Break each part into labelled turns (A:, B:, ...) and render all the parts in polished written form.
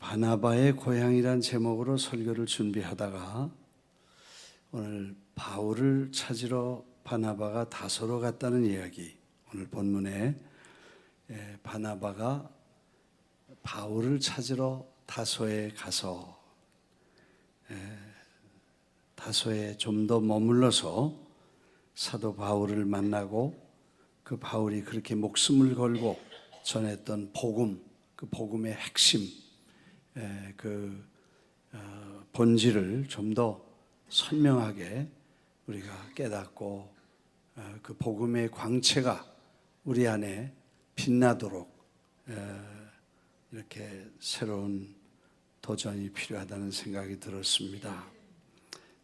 A: 바나바의 고향이란 제목으로 설교를 준비하다가 오늘 바울을 찾으러 바나바가 다소로 갔다는 이야기, 오늘 본문에 바나바가 바울을 찾으러 다소에 가서 다소에 좀 더 머물러서 사도 바울을 만나고 그 바울이 그렇게 목숨을 걸고 전했던 복음, 그 복음의 핵심, 그 본질을 좀 더 선명하게 우리가 깨닫고 그 복음의 광채가 우리 안에 빛나도록 이렇게 새로운 도전이 필요하다는 생각이 들었습니다.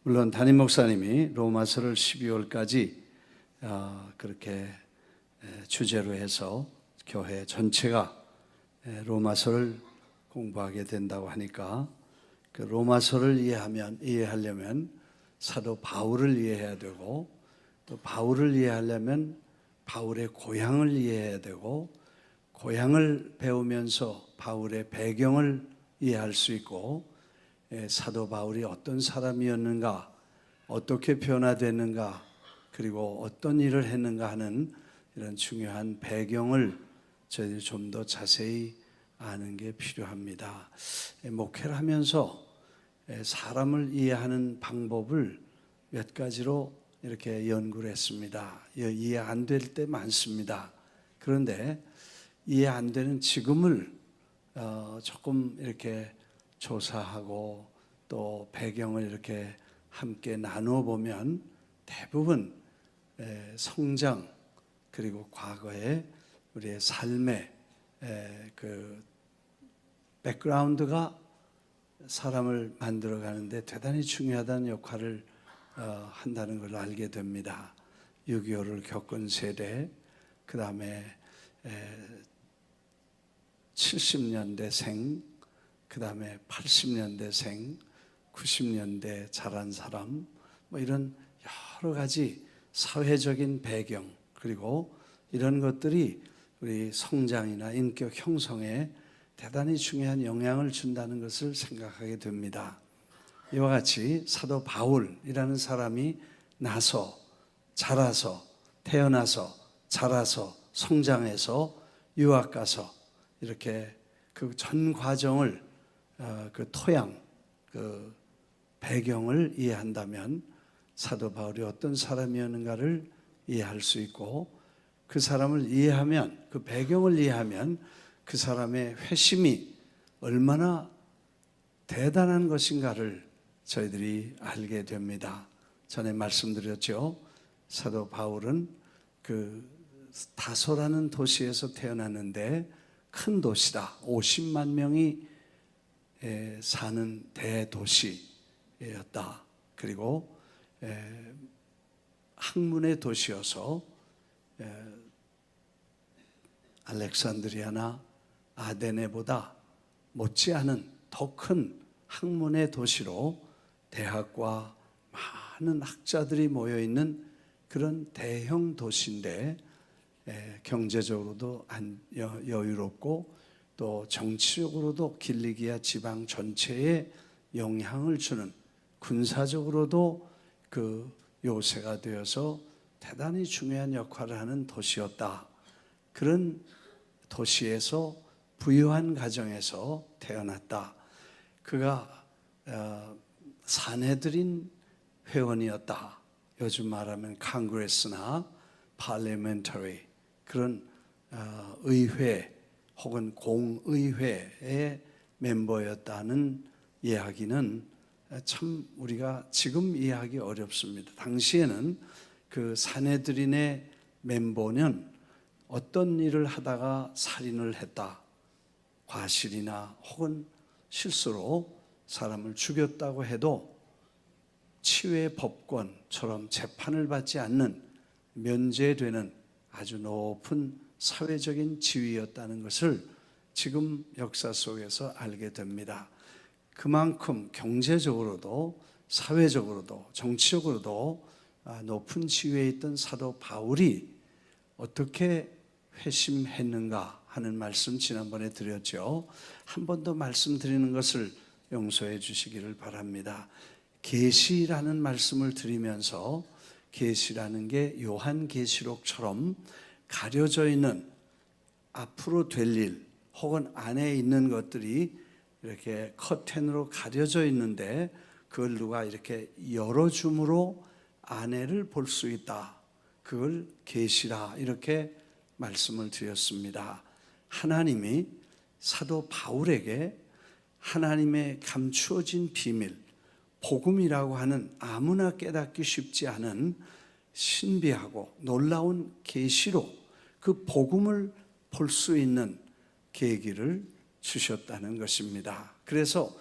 A: 물론 담임 목사님이 로마서를 12월까지 그렇게 주제로 해서 교회 전체가 로마서를 공부하게 된다고 하니까 그 로마서를 이해하려면 사도 바울을 이해해야 되고, 또 바울을 이해하려면 바울의 고향을 이해해야 되고, 고향을 배우면서 바울의 배경을 이해할 수 있고, 사도 바울이 어떤 사람이었는가, 어떻게 변화됐는가, 그리고 어떤 일을 했는가 하는 이런 중요한 배경을 저희들이 좀 더 자세히 아는 게 필요합니다. 목회를 하면서 사람을 이해하는 방법을 몇 가지로 이렇게 연구를 했습니다. 이해 안 될 때 많습니다. 그런데 이해 안 되는 지금을 조금 이렇게 조사하고 또 배경을 이렇게 함께 나누어 보면 대부분 성장, 그리고 과거의 우리의 삶의 그 백그라운드가 사람을 만들어가는데 대단히 중요하다는 역할을 한다는 걸 알게 됩니다. 6.25를 겪은 세대, 그 다음에 70년대생, 그 다음에 80년대생, 90년대 자란 사람, 뭐 이런 여러 가지 사회적인 배경, 그리고 이런 것들이 우리 성장이나 인격 형성에 대단히 중요한 영향을 준다는 것을 생각하게 됩니다. 이와 같이 사도 바울이라는 사람이 나서, 자라서, 태어나서, 자라서, 성장해서, 유학 가서 이렇게 그 전 과정을, 그 토양, 그 배경을 이해한다면 사도 바울이 어떤 사람이었는가를 이해할 수 있고, 그 사람을 이해하면, 그 배경을 이해하면 그 사람의 회심이 얼마나 대단한 것인가를 저희들이 알게 됩니다. 전에 말씀드렸죠. 사도 바울은 그 다소라는 도시에서 태어났는데 큰 도시다. 50만 명이 사는 대도시였다. 그리고 학문의 도시여서 알렉산드리아나 아데네보다 못지않은 더 큰 학문의 도시로 대학과 많은 학자들이 모여있는 그런 대형 도시인데, 경제적으로도 여유롭고 또 정치적으로도 길리기아 지방 전체에 영향을 주는, 군사적으로도 그 요새가 되어서 대단히 중요한 역할을 하는 도시였다. 그런 도시에서 부유한 가정에서 태어났다. 그가 사내들인 회원이었다. 요즘 말하면 컨그레스나 parliamentary, 그런 의회 혹은 공의회의 멤버였다는 이야기는 참 우리가 지금 이해하기 어렵습니다. 당시에는 그 사내들인의 멤버는 어떤 일을 하다가 살인을 했다, 과실이나 혹은 실수로 사람을 죽였다고 해도 치외 법권처럼 재판을 받지 않는, 면제되는 아주 높은 사회적인 지위였다는 것을 지금 역사 속에서 알게 됩니다. 그만큼 경제적으로도 사회적으로도 정치적으로도 높은 지위에 있던 사도 바울이 어떻게 회심했는가 하는 말씀 지난번에 드렸죠. 한 번 더 말씀드리는 것을 용서해 주시기를 바랍니다. 계시라는 말씀을 드리면서 계시라는 게 요한계시록처럼 가려져 있는 앞으로 될 일 혹은 안에 있는 것들이 이렇게 커튼으로 가려져 있는데 그걸 누가 이렇게 열어줌으로 안에를 볼 수 있다. 그걸 계시라 이렇게 말씀을 드렸습니다. 하나님이 사도 바울에게 하나님의 감추어진 비밀, 복음이라고 하는 아무나 깨닫기 쉽지 않은 신비하고 놀라운 계시로 그 복음을 볼 수 있는 계기를 주셨다는 것입니다. 그래서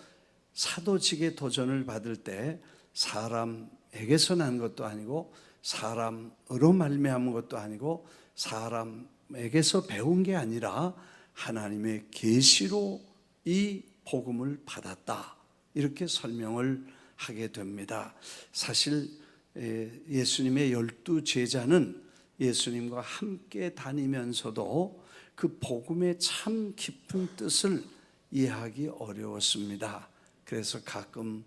A: 사도직의 도전을 받을 때 사람에게서 난 것도 아니고 사람으로 말미암은 것도 아니고 사람에게서 배운 게 아니라 하나님의 계시로 이 복음을 받았다. 이렇게 설명을 하게 됩니다. 사실 예수님의 12 제자는 예수님과 함께 다니면서도 그 복음의 참 깊은 뜻을 이해하기 어려웠습니다. 그래서 가끔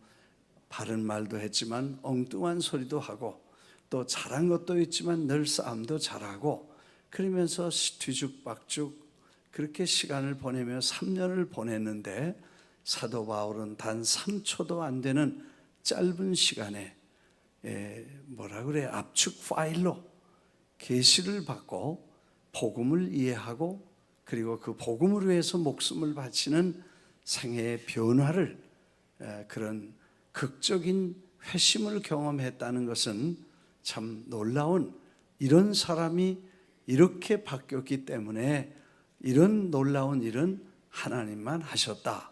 A: 바른 말도 했지만 엉뚱한 소리도 하고 또 잘한 것도 있지만 늘 싸움도 잘하고 그러면서 뒤죽박죽 그렇게 시간을 보내며 3년을 보냈는데 사도 바울은 단 3초도 안 되는 짧은 시간에 압축 파일로 계시를 받고 복음을 이해하고 그리고 그 복음을 위해서 목숨을 바치는 생애의 변화를 그런 극적인 회심을 경험했다는 것은 참 놀라운 이런 사람이 이렇게 바뀌었기 때문에 이런 놀라운 일은 하나님만 하셨다.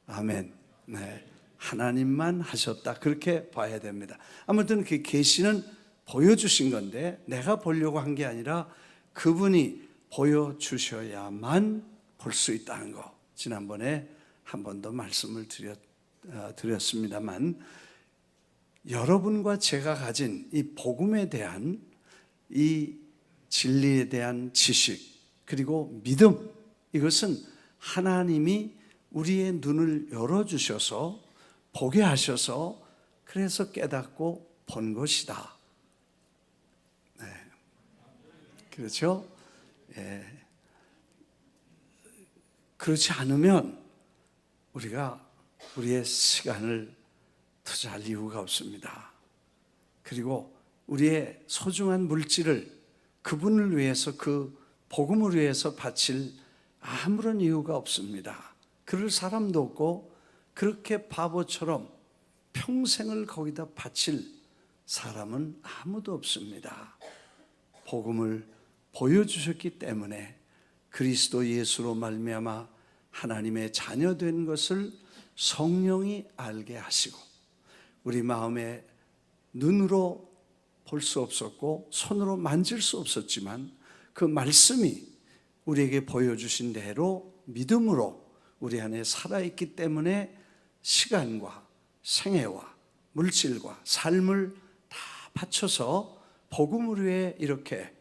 A: 아멘. 네, 하나님만 하셨다. 그렇게 봐야 됩니다. 아무튼 그 계시는 보여주신 건데 내가 보려고 한 게 아니라 그분이 보여주셔야만 볼 수 있다는 거. 지난번에 한 번 더 말씀을 드렸습니다만 여러분과 제가 가진 이 복음에 대한 이 진리에 대한 지식 그리고 믿음 이것은 하나님이 우리의 눈을 열어주셔서 보게 하셔서 그래서 깨닫고 본 것이다. 네. 그렇죠? 예. 그렇지 않으면 우리가 우리의 시간을 투자할 이유가 없습니다. 그리고 우리의 소중한 물질을 그분을 위해서 그 복음을 위해서 바칠 아무런 이유가 없습니다. 그럴 사람도 없고 그렇게 바보처럼 평생을 거기다 바칠 사람은 아무도 없습니다. 복음을 보여주셨기 때문에 그리스도 예수로 말미암아 하나님의 자녀된 것을 성령이 알게 하시고 우리 마음에 눈으로 볼 수 없었고 손으로 만질 수 없었지만 그 말씀이 우리에게 보여주신 대로 믿음으로 우리 안에 살아있기 때문에 시간과 생애와 물질과 삶을 다 바쳐서 복음을 위해 이렇게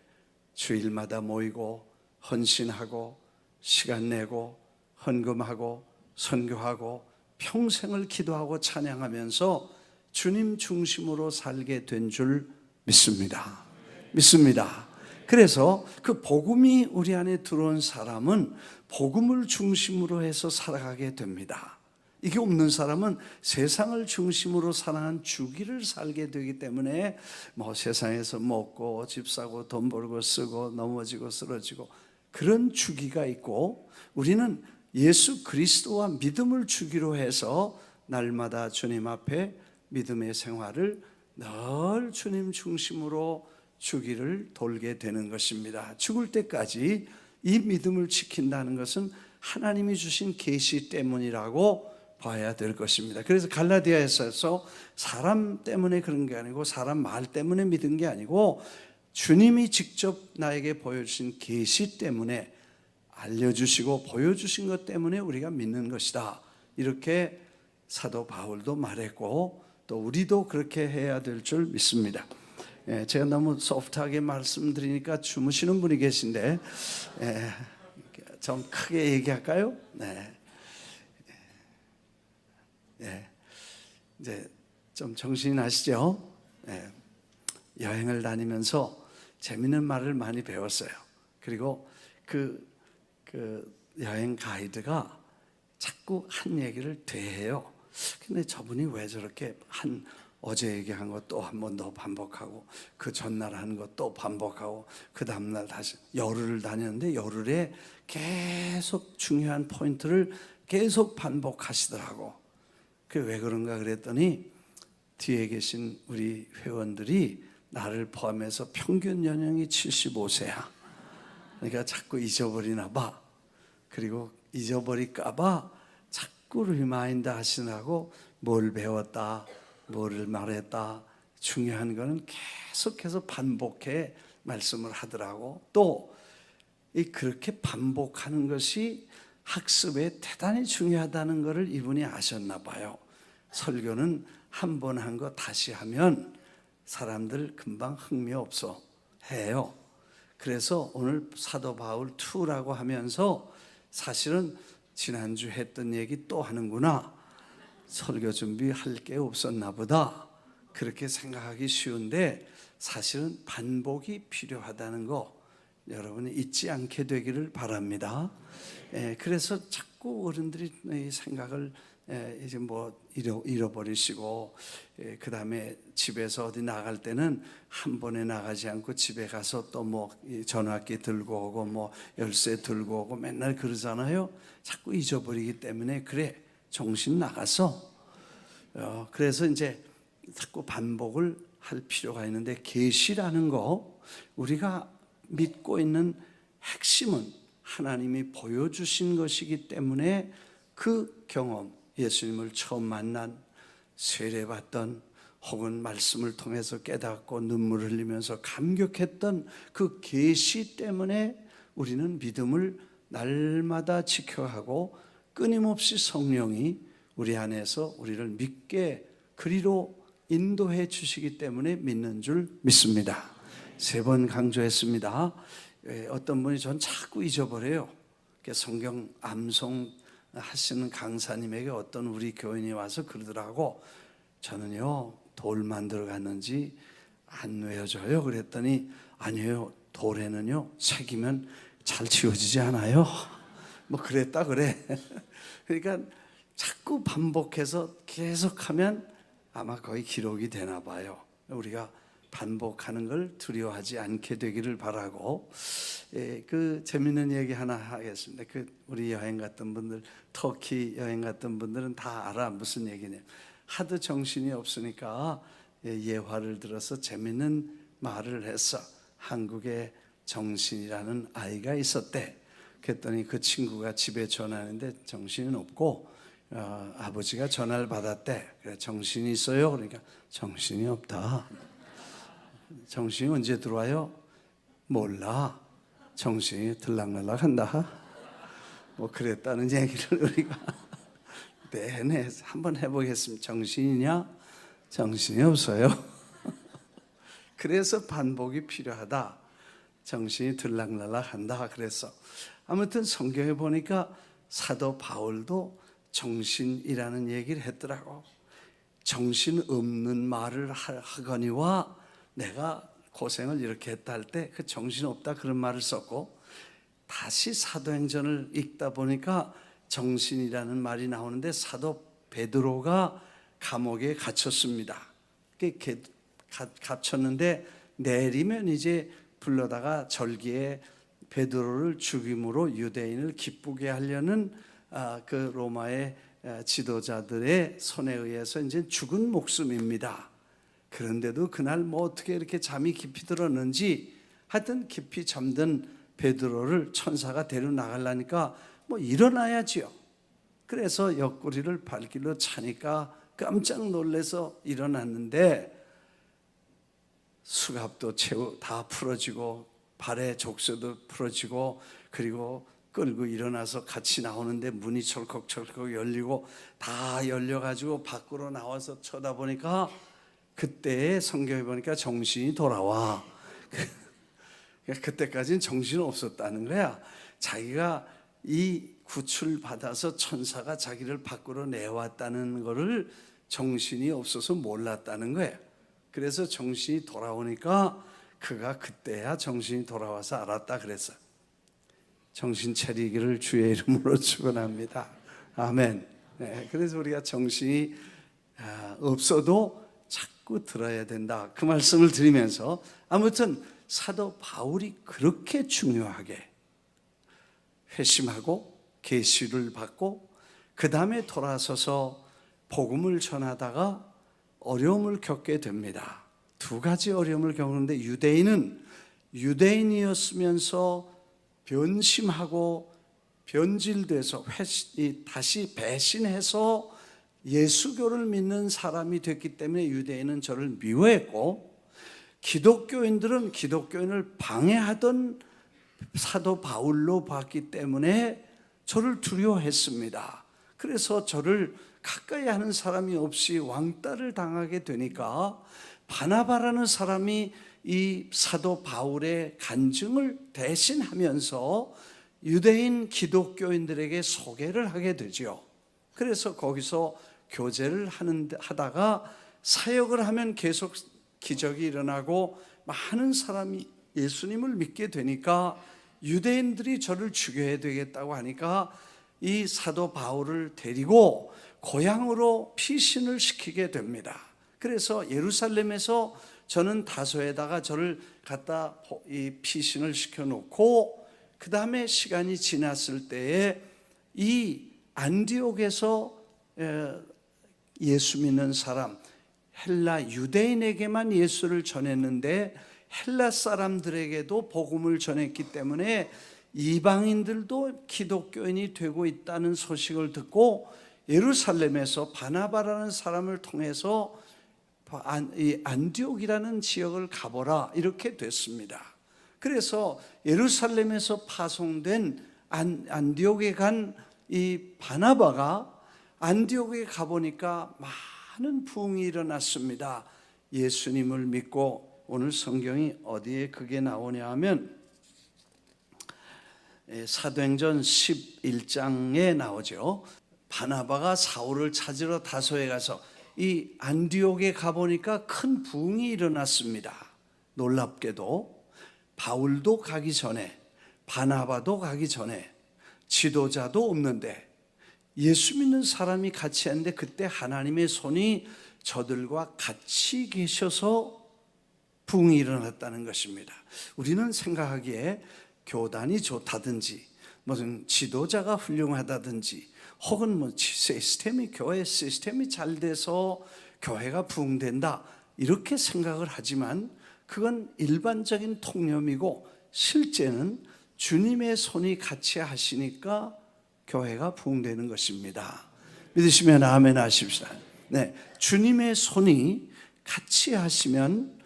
A: 주일마다 모이고 헌신하고 시간 내고 헌금하고 선교하고 평생을 기도하고 찬양하면서 주님 중심으로 살게 된 줄 믿습니다. 믿습니다. 그래서 그 복음이 우리 안에 들어온 사람은 복음을 중심으로 해서 살아가게 됩니다. 이게 없는 사람은 세상을 중심으로 살아가는 주기를 살게 되기 때문에 세상에서 먹고 집 사고 돈 벌고 쓰고 넘어지고 쓰러지고 그런 주기가 있고 우리는 예수 그리스도와 믿음을 주기로 해서 날마다 주님 앞에 믿음의 생활을 늘 주님 중심으로 주기를 돌게 되는 것입니다. 죽을 때까지 이 믿음을 지킨다는 것은 하나님이 주신 계시 때문이라고 봐야 될 것입니다. 그래서 갈라디아에서 사람 때문에 그런 게 아니고 사람 말 때문에 믿은 게 아니고 주님이 직접 나에게 보여주신 계시 때문에 알려주시고 보여주신 것 때문에 우리가 믿는 것이다. 이렇게 사도 바울도 말했고 또 우리도 그렇게 해야 될 줄 믿습니다. 제가 너무 소프트하게 말씀드리니까 주무시는 분이 계신데 좀 크게 얘기할까요? 네. 네. 이제 좀 정신이 나시죠? 네. 여행을 다니면서 재밌는 말을 많이 배웠어요. 그리고 그 여행 가이드가 자꾸 한 얘기를 되해요. 근데 저분이 왜 저렇게 어제 얘기한 거 또 한 번 더 반복하고, 그 전날 하는 거 또 반복하고, 그 다음날 다시 열흘을 다녔는데 열흘에 계속 중요한 포인트를 계속 반복하시더라고. 그게 왜 그런가 그랬더니 뒤에 계신 우리 회원들이 나를 포함해서 평균 연령이 75세야. 그러니까 자꾸 잊어버리나 봐. 그리고 잊어버릴까 봐 자꾸 리마인드 하시라고 뭘 배웠다, 뭐를 말했다, 중요한 거는 계속해서 반복해 말씀을 하더라고. 또 그렇게 반복하는 것이 학습에 대단히 중요하다는 것을 이분이 아셨나 봐요. 설교는 한 번 한 거 다시 하면 사람들 금방 흥미 없어 해요. 그래서 오늘 사도 바울 2라고 하면서 사실은 지난주 했던 얘기 또 하는구나, 설교 준비할 게 없었나 보다, 그렇게 생각하기 쉬운데 사실은 반복이 필요하다는 거 여러분이 잊지 않게 되기를 바랍니다. 그래서 자꾸 어른들이 이 생각을 이제 뭐 잃어버리시고, 그 다음에 집에서 어디 나갈 때는 한 번에 나가지 않고 집에 가서 또 뭐 전화기 들고 오고 뭐 열쇠 들고 오고 맨날 그러잖아요. 자꾸 잊어버리기 때문에 그래 정신 나가서. 그래서 이제 자꾸 반복을 할 필요가 있는데, 계시라는 거, 우리가 믿고 있는 핵심은 하나님이 보여주신 것이기 때문에 그 경험, 예수님을 처음 만난, 세례받던, 혹은 말씀을 통해서 깨닫고 눈물을 흘리면서 감격했던 그 계시 때문에 우리는 믿음을 날마다 지켜가고 끊임없이 성령이 우리 안에서 우리를 믿게 그리로 인도해 주시기 때문에 믿는 줄 믿습니다. 3번 강조했습니다. 어떤 분이 전 자꾸 잊어버려요. 성경 암송 하시는 강사님에게 어떤 우리 교인이 와서 그러더라고. 저는요 돌 만들어 갔는지 안 외워져요. 그랬더니 아니에요, 돌에는요 새기면 잘 지워지지 않아요. 뭐 그랬다 그래. 그러니까 자꾸 반복해서 계속하면 아마 거의 기록이 되나 봐요. 우리가 반복하는 걸 두려워하지 않게 되기를 바라고, 그 재밌는 얘기 하나 하겠습니다. 우리 여행 갔던 분들, 터키 여행 갔던 분들은 다 알아. 무슨 얘기냐, 하도 정신이 없으니까 예화를 들어서 재밌는 말을 했어. 한국에 정신이라는 아이가 있었대. 그랬더니 그 친구가 집에 전화하는데 정신은 없고 아버지가 전화를 받았대. 그래, 정신이 있어요? 그러니까 정신이 없다. 정신이 언제 들어와요? 몰라. 정신이 들락날락 한다. 뭐 그랬다는 얘기를 우리가 내내 한번 해보겠습니다. 정신이냐? 정신이 없어요. 그래서 반복이 필요하다. 정신이 들락날락 한다. 그래서 아무튼 성경에 보니까 사도 바울도 정신이라는 얘기를 했더라고. 정신 없는 말을 하거니와 내가 고생을 이렇게 했다 할 때 그 정신 없다 그런 말을 썼고, 다시 사도행전을 읽다 보니까 정신이라는 말이 나오는데 사도 베드로가 감옥에 갇혔습니다. 갇혔는데 내리면 이제 불러다가 절기에 베드로를 죽임으로 유대인을 기쁘게 하려는 그 로마의 지도자들의 손에 의해서 이제 죽은 목숨입니다. 그런데도 그날 뭐 어떻게 이렇게 잠이 깊이 들었는지 하여튼 깊이 잠든 베드로를 천사가 데려 나가려니까 뭐 일어나야지요. 그래서 옆구리를 발길로 차니까 깜짝 놀라서 일어났는데 수갑도 다 풀어지고 발에 족쇄도 풀어지고, 그리고 끌고 일어나서 같이 나오는데 문이 철컥철컥 열리고 다 열려가지고 밖으로 나와서 쳐다보니까 그때 성경에 보니까 정신이 돌아와. 그때까지는 정신이 없었다는 거야. 자기가 이 구출받아서 천사가 자기를 밖으로 내왔다는 것을 정신이 없어서 몰랐다는 거예요. 그래서 정신이 돌아오니까 그가 그때야 정신이 돌아와서 알았다 그랬어요. 정신 차리기를 주의 이름으로 축원합니다. 아멘. 네, 그래서 우리가 정신이 없어도 자꾸 들어야 된다, 그 말씀을 드리면서, 아무튼 사도 바울이 그렇게 중요하게 회심하고 계시를 받고 그 다음에 돌아서서 복음을 전하다가 어려움을 겪게 됩니다. 두 가지 어려움을 겪는데, 유대인은 유대인이었으면서 변심하고 변질돼서 다시 배신해서 예수교를 믿는 사람이 됐기 때문에 유대인은 저를 미워했고, 기독교인들은 기독교인을 방해하던 사도 바울로 봤기 때문에 저를 두려워했습니다. 그래서 저를 가까이 하는 사람이 없이 왕따를 당하게 되니까 바나바라는 사람이 이 사도 바울의 간증을 대신하면서 유대인 기독교인들에게 소개를 하게 되죠. 그래서 거기서 교제를 하다가 사역을 하면 계속 기적이 일어나고 많은 사람이 예수님을 믿게 되니까 유대인들이 저를 죽여야 되겠다고 하니까 이 사도 바울을 데리고 고향으로 피신을 시키게 됩니다. 그래서 예루살렘에서 저는 다소에다가 저를 갖다 이 피신을 시켜놓고, 그 다음에 시간이 지났을 때에 이 안디옥에서 예수 믿는 사람, 헬라 유대인에게만 예수를 전했는데 헬라 사람들에게도 복음을 전했기 때문에 이방인들도 기독교인이 되고 있다는 소식을 듣고 예루살렘에서 바나바라는 사람을 통해서 안디옥이라는 지역을 가보라, 이렇게 됐습니다. 그래서 예루살렘에서 파송된 안디옥에 간 이 바나바가 안디옥에 가보니까 많은 부흥이 일어났습니다. 예수님을 믿고, 오늘 성경이 어디에 그게 나오냐 하면 사도행전 11장에 나오죠. 바나바가 사울을 찾으러 다소에 가서 이 안디옥에 가보니까 큰 부흥이 일어났습니다. 놀랍게도 바울도 가기 전에, 바나바도 가기 전에 지도자도 없는데 예수 믿는 사람이 같이 했는데, 그때 하나님의 손이 저들과 같이 계셔서 부흥이 일어났다는 것입니다. 우리는 생각하기에 교단이 좋다든지 무슨 지도자가 훌륭하다든지 혹은 뭐 교회 시스템이 잘 돼서 교회가 부흥된다, 이렇게 생각을 하지만 그건 일반적인 통념이고, 실제는 주님의 손이 같이 하시니까 교회가 부흥되는 것입니다. 믿으시면 아멘 하십시다. 네, 주님의 손이 같이 하시면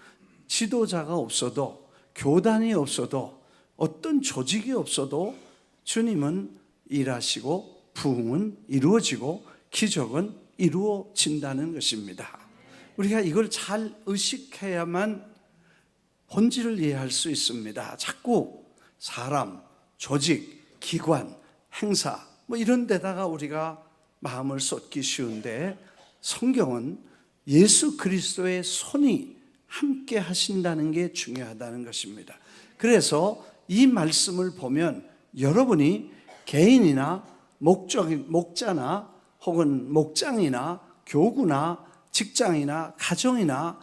A: 지도자가 없어도, 교단이 없어도, 어떤 조직이 없어도 주님은 일하시고 부흥은 이루어지고 기적은 이루어진다는 것입니다. 우리가 이걸 잘 의식해야만 본질을 이해할 수 있습니다. 자꾸 사람, 조직, 기관, 행사 뭐 이런 데다가 우리가 마음을 쏟기 쉬운데, 성경은 예수 그리스도의 손이 함께 하신다는 게 중요하다는 것입니다. 그래서 이 말씀을 보면 여러분이 개인이나 목자나 혹은 목장이나 교구나 직장이나 가정이나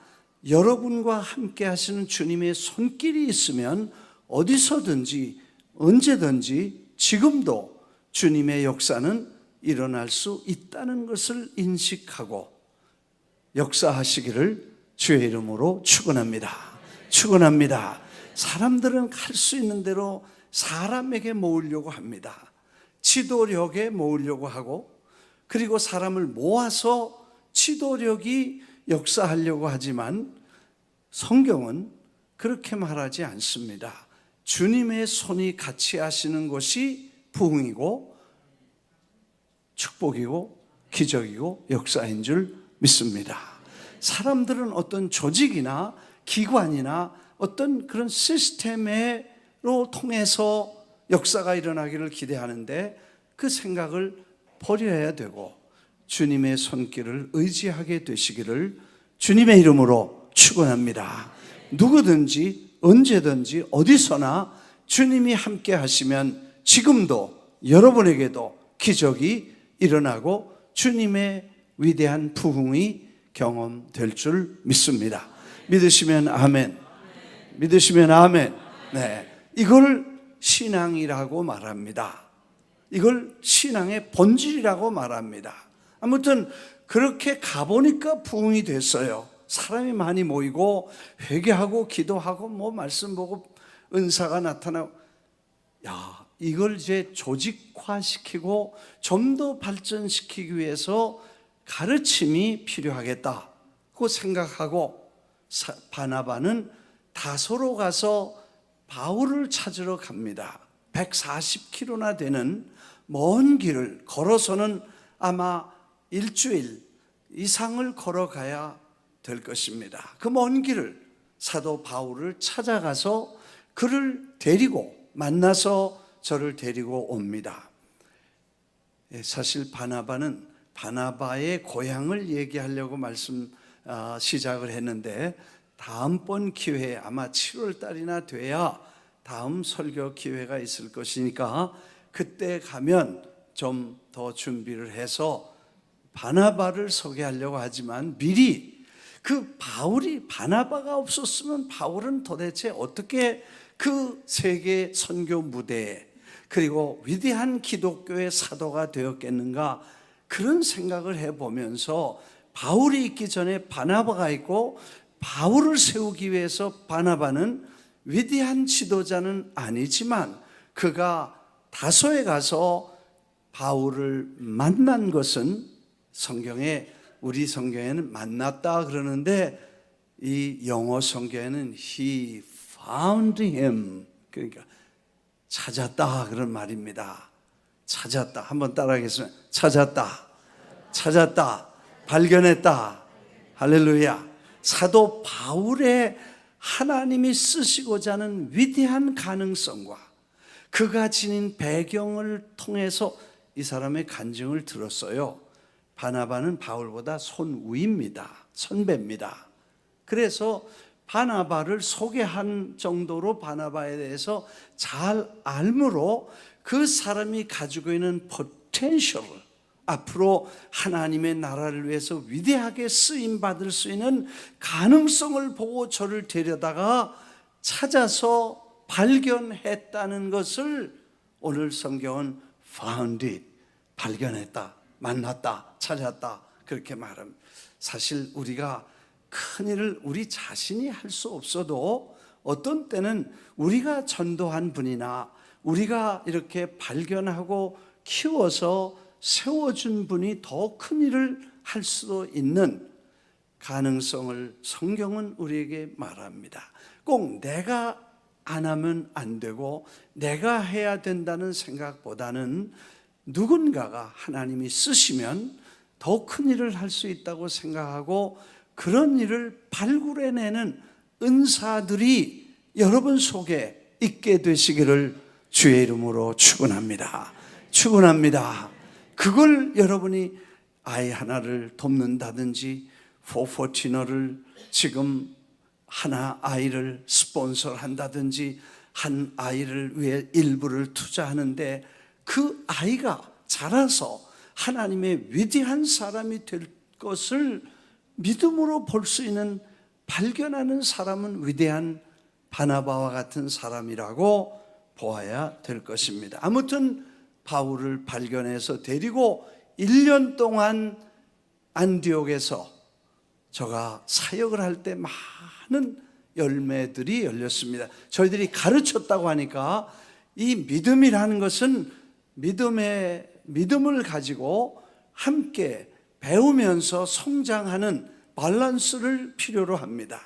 A: 여러분과 함께 하시는 주님의 손길이 있으면 어디서든지 언제든지 지금도 주님의 역사는 일어날 수 있다는 것을 인식하고 역사하시기를 주의 이름으로 축원합니다. 축원합니다. 사람들은 할 수 있는 대로 사람에게 모으려고 합니다. 지도력에 모으려고 하고, 그리고 사람을 모아서 지도력이 역사하려고 하지만 성경은 그렇게 말하지 않습니다. 주님의 손이 같이 하시는 것이 부흥이고 축복이고 기적이고 역사인 줄 믿습니다. 사람들은 어떤 조직이나 기관이나 어떤 그런 시스템으로 통해서 역사가 일어나기를 기대하는데 그 생각을 버려야 되고 주님의 손길을 의지하게 되시기를 주님의 이름으로 축원합니다. 누구든지 언제든지 어디서나 주님이 함께 하시면 지금도 여러분에게도 기적이 일어나고 주님의 위대한 부흥이 경험될 줄 믿습니다. 믿으시면 아멘. 믿으시면 아멘. 네, 이걸 신앙이라고 말합니다. 이걸 신앙의 본질이라고 말합니다. 아무튼 그렇게 가보니까 부흥이 됐어요. 사람이 많이 모이고 회개하고 기도하고 뭐 말씀 보고 은사가 나타나고, 야, 이걸 이제 조직화시키고 좀 더 발전시키기 위해서 가르침이 필요하겠다고 생각하고 바나바는 다소로 가서 바울을 찾으러 갑니다. 140km나 되는 먼 길을 걸어서는 아마 일주일 이상을 걸어가야 될 것입니다. 그 먼 길을 사도 바울을 찾아가서 그를 데리고 만나서 저를 데리고 옵니다. 사실 바나바는 바나바의 고향을 얘기하려고 시작을 했는데 다음번 기회에 아마 7월 달이나 돼야 다음 설교 기회가 있을 것이니까 그때 가면 좀 더 준비를 해서 바나바를 소개하려고 하지만 미리 바나바가 없었으면 바울은 도대체 어떻게 그 세계 선교 무대에 그리고 위대한 기독교의 사도가 되었겠는가, 그런 생각을 해보면서 바울이 있기 전에 바나바가 있고 바울을 세우기 위해서 바나바는 위대한 지도자는 아니지만 그가 다소에 가서 바울을 만난 것은 우리 성경에는 만났다 그러는데 이 영어 성경에는 He found him, 그러니까 찾았다 그런 말입니다. 찾았다. 한번 따라하겠습니다. 찾았다, 발견했다. 할렐루야. 사도 바울의 하나님이 쓰시고자 하는 위대한 가능성과 그가 지닌 배경을 통해서 이 사람의 간증을 들었어요. 바나바는 바울보다 손위입니다. 선배입니다. 그래서 바나바를 소개한 정도로 바나바에 대해서 잘 알므로 그 사람이 가지고 있는 포텐셜, 앞으로 하나님의 나라를 위해서 위대하게 쓰임받을 수 있는 가능성을 보고 저를 데려다가 찾아서 발견했다는 것을 오늘 성경은 found it, 발견했다, 만났다, 찾았다 그렇게 말합니다. 사실 우리가 큰 일을 우리 자신이 할 수 없어도 어떤 때는 우리가 전도한 분이나 우리가 이렇게 발견하고 키워서 세워준 분이 더 큰 일을 할 수도 있는 가능성을 성경은 우리에게 말합니다. 꼭 내가 안 하면 안 되고 내가 해야 된다는 생각보다는 누군가가 하나님이 쓰시면 더 큰 일을 할 수 있다고 생각하고 그런 일을 발굴해내는 은사들이 여러분 속에 있게 되시기를 주의 이름으로 축원합니다. 축원합니다. 그걸 여러분이 아이 하나를 돕는다든지 414를 지금 하나 아이를 스폰서한다든지 한 아이를 위해 일부를 투자하는데 그 아이가 자라서 하나님의 위대한 사람이 될 것을 믿음으로 볼 수 있는 발견하는 사람은 위대한 바나바와 같은 사람이라고 보아야 될 것입니다. 아무튼 바울을 발견해서 데리고 1년 동안 안디옥에서 저가 사역을 할 때 많은 열매들이 열렸습니다. 저희들이 가르쳤다고 하니까 이 믿음이라는 것은 믿음을 가지고 함께 배우면서 성장하는 밸런스를 필요로 합니다.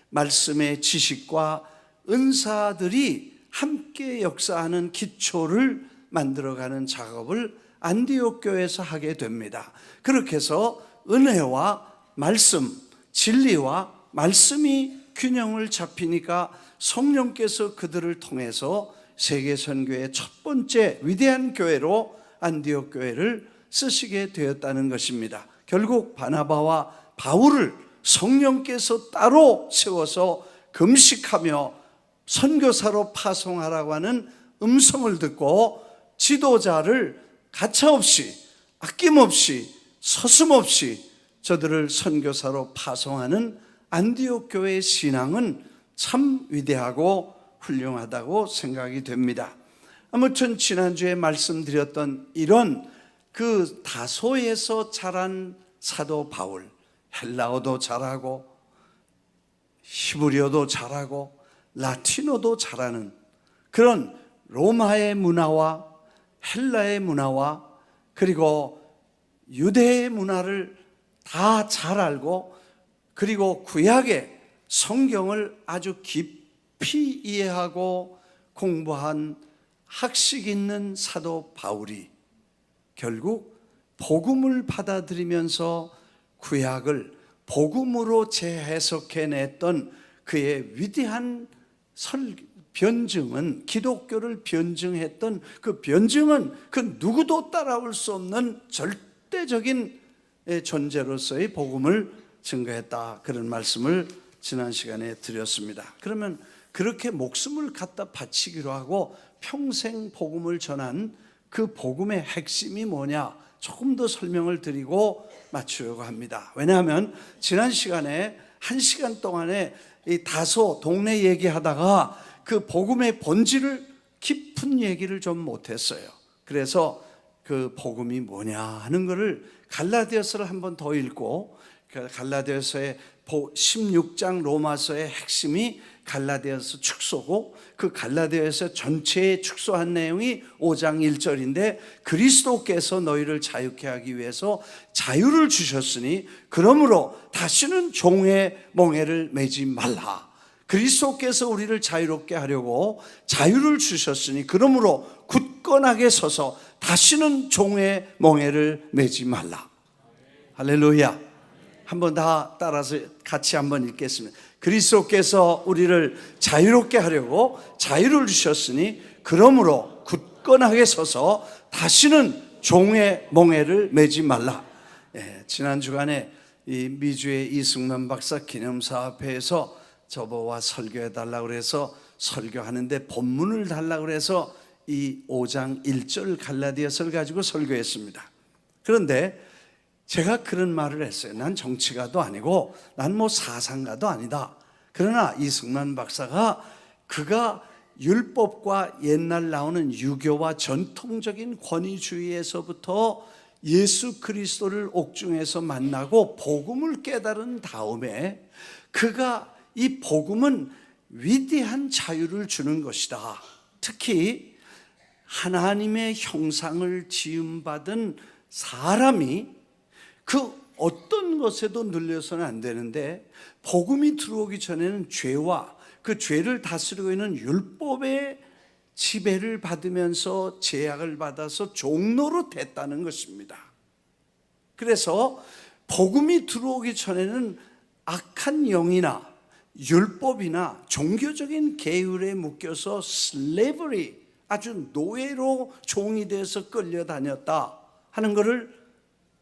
A: 말씀의 지식과 은사들이 함께 역사하는 기초를 만들어가는 작업을 안디옥 교회에서 하게 됩니다. 그렇게 해서 은혜와 말씀, 진리와 말씀이 균형을 잡히니까 성령께서 그들을 통해서 세계 선교의 첫 번째 위대한 교회로 안디옥 교회를 쓰시게 되었다는 것입니다. 결국 바나바와 바울을 성령께서 따로 세워서 금식하며 선교사로 파송하라고 하는 음성을 듣고 지도자를 가차없이 아낌없이 서슴없이 저들을 선교사로 파송하는 안디옥 교회의 신앙은 참 위대하고 훌륭하다고 생각이 됩니다. 아무튼 지난주에 말씀드렸던 이런 그 다소에서 자란 사도 바울, 헬라어도 잘하고 히브리어도 잘하고 라틴어도 잘하는 그런 로마의 문화와 헬라의 문화와 그리고 유대의 문화를 다 잘 알고 그리고 구약의 성경을 아주 깊이 이해하고 공부한 학식 있는 사도 바울이 결국 복음을 받아들이면서 구약을 복음으로 재해석해냈던 그의 위대한 변증은, 기독교를 변증했던 그 변증은 그 누구도 따라올 수 없는 절대적인 존재로서의 복음을 증거했다, 그런 말씀을 지난 시간에 드렸습니다. 그러면 그렇게 목숨을 갖다 바치기로 하고 평생 복음을 전한 그 복음의 핵심이 뭐냐, 조금 더 설명을 드리고 마치려고 합니다. 왜냐하면 지난 시간에 1시간 동안에 이 다소 동네 얘기하다가 그 복음의 본질을 깊은 얘기를 좀 못했어요. 그래서 그 복음이 뭐냐 하는 것을 갈라디아서를 한 번 더 읽고, 갈라디아서의 16장 로마서의 핵심이 갈라디아서 축소고, 그 갈라디아서 전체에 축소한 내용이 5장 1절인데 그리스도께서 너희를 자유케 하기 위해서 자유를 주셨으니 그러므로 다시는 종의 멍에를 매지 말라. 그리스도께서 우리를 자유롭게 하려고 자유를 주셨으니 그러므로 굳건하게 서서 다시는 종의 멍에를 매지 말라. 할렐루야. 한번 다 따라서 같이 한번 읽겠습니다. 그리스도께서 우리를 자유롭게 하려고 자유를 주셨으니 그러므로 굳건하게 서서 다시는 종의 멍에를 매지 말라. 지난 주간에 이 미주의 이승만 박사 기념사업회에서 저보와 설교해 달라고 그래서 설교하는데 본문을 달라고 그래서 이 5장 1절 갈라디아서를 가지고 설교했습니다. 그런데 제가 그런 말을 했어요. 난 정치가도 아니고 난 뭐 사상가도 아니다. 그러나 이승만 박사가 그가 율법과 옛날 나오는 유교와 전통적인 권위주의에서부터 예수 그리스도를 옥중에서 만나고 복음을 깨달은 다음에 그가 이 복음은 위대한 자유를 주는 것이다. 특히 하나님의 형상을 지음받은 사람이 그 어떤 것에도 눌려서는 안 되는데, 복음이 들어오기 전에는 죄와 그 죄를 다스리고 있는 율법의 지배를 받으면서 제약을 받아서 종로로 됐다는 것입니다. 그래서 복음이 들어오기 전에는 악한 영이나 율법이나 종교적인 계율에 묶여서 슬레이버리, 아주 노예로 종이 돼서 끌려다녔다 하는 것을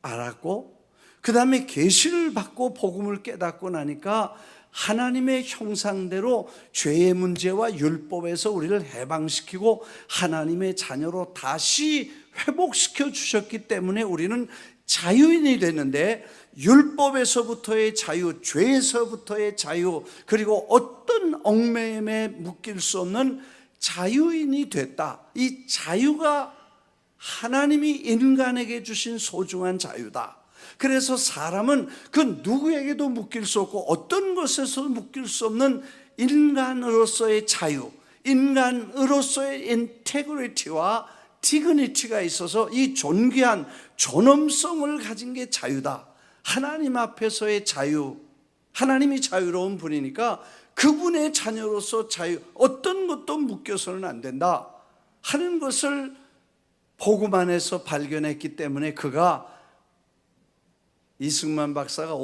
A: 알았고, 그 다음에 계시를 받고 복음을 깨닫고 나니까 하나님의 형상대로 죄의 문제와 율법에서 우리를 해방시키고 하나님의 자녀로 다시 회복시켜 주셨기 때문에 우리는 자유인이 됐는데, 율법에서부터의 자유, 죄에서부터의 자유, 그리고 어떤 얽매임에 묶일 수 없는 자유인이 됐다. 이 자유가 하나님이 인간에게 주신 소중한 자유다. 그래서 사람은 그 누구에게도 묶일 수 없고 어떤 것에서도 묶일 수 없는 인간으로서의 자유, 인간으로서의 인테그리티와 디그니티가 있어서 이 존귀한 존엄성을 가진 게 자유다. 하나님 앞에서의 자유, 하나님이 자유로운 분이니까 그분의 자녀로서 자유, 어떤 것도 묶여서는 안 된다 하는 것을 복음 안에서 발견했기 때문에 그가, 이승만 박사가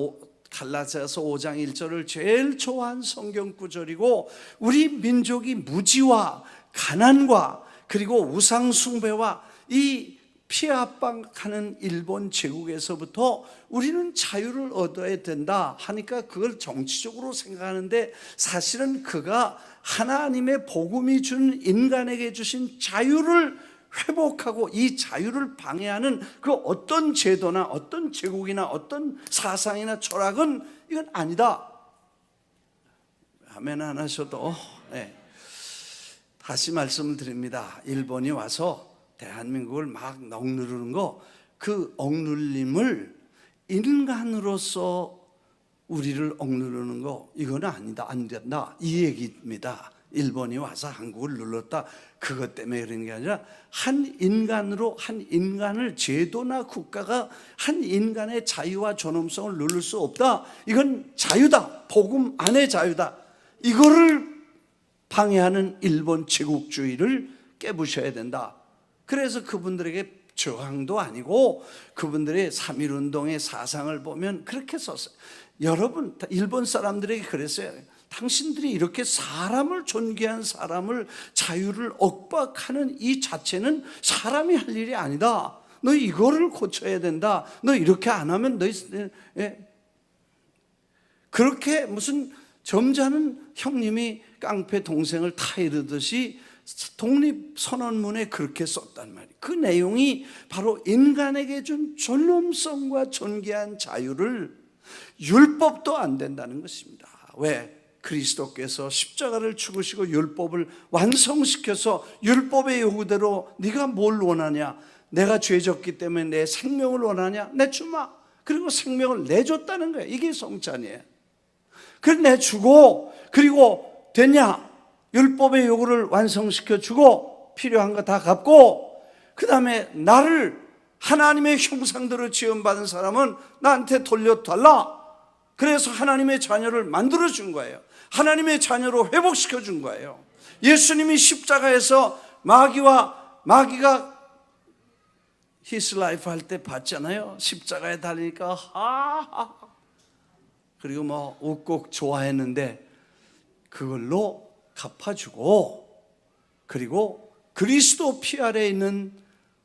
A: 갈라디아서 5장 1절을 제일 좋아한 성경 구절이고, 우리 민족이 무지와 가난과 그리고 우상 숭배와 이 피압당하는 일본 제국에서부터 우리는 자유를 얻어야 된다 하니까 그걸 정치적으로 생각하는데, 사실은 그가 하나님의 복음이 준 인간에게 주신 자유를 회복하고 이 자유를 방해하는 그 어떤 제도나 어떤 제국이나 어떤 사상이나 철학은 이건 아니다. 아멘 안 하셔도 네. 다시 말씀을 드립니다. 일본이 와서 대한민국을 막 억누르는 거, 그 억눌림을 인간으로서 우리를 억누르는 거, 이거는 아니다, 안 된다, 이 얘기입니다. 일본이 와서 한국을 눌렀다, 그것 때문에 그런 게 아니라 한 인간으로, 한 인간을, 제도나 국가가 한 인간의 자유와 존엄성을 누를 수 없다, 이건 자유다, 복음 안의 자유다, 이거를 방해하는 일본 제국주의를 깨부셔야 된다. 그래서 그분들에게 저항도 아니고 그분들의 3.1운동의 사상을 보면 그렇게 썼어요. 여러분, 일본 사람들에게 그랬어요. 당신들이 이렇게 사람을, 존귀한 사람을, 자유를 억박하는 이 자체는 사람이 할 일이 아니다. 너 이거를 고쳐야 된다. 너 이렇게 안 하면 너 그렇게 무슨 점잖은 형님이 깡패 동생을 타이르듯이 독립선언문에 그렇게 썼단 말이에요. 그 내용이 바로 인간에게 준 존엄성과 존귀한 자유를, 율법도 안 된다는 것입니다. 왜? 그리스도께서 십자가를 죽으시고 율법을 완성시켜서 율법의 요구대로 네가 뭘 원하냐, 내가 죄졌기 때문에 내 생명을 원하냐, 내주마. 그리고 생명을 내줬다는 거예요. 이게 성찬이에요. 그걸 내주고, 그리고 됐냐, 율법의 요구를 완성시켜주고 필요한 거 다 갚고, 그 다음에 나를 하나님의 형상대로 지음받은 사람은 나한테 돌려달라. 그래서 하나님의 자녀를 만들어준 거예요. 하나님의 자녀로 회복시켜준 거예요. 예수님이 십자가에서 마귀가 His Life 할 때 봤잖아요. 십자가에 달리니까 하하, 그리고 뭐 웃고 좋아했는데 그걸로 갚아주고, 그리고 그리스도 피 아래에 있는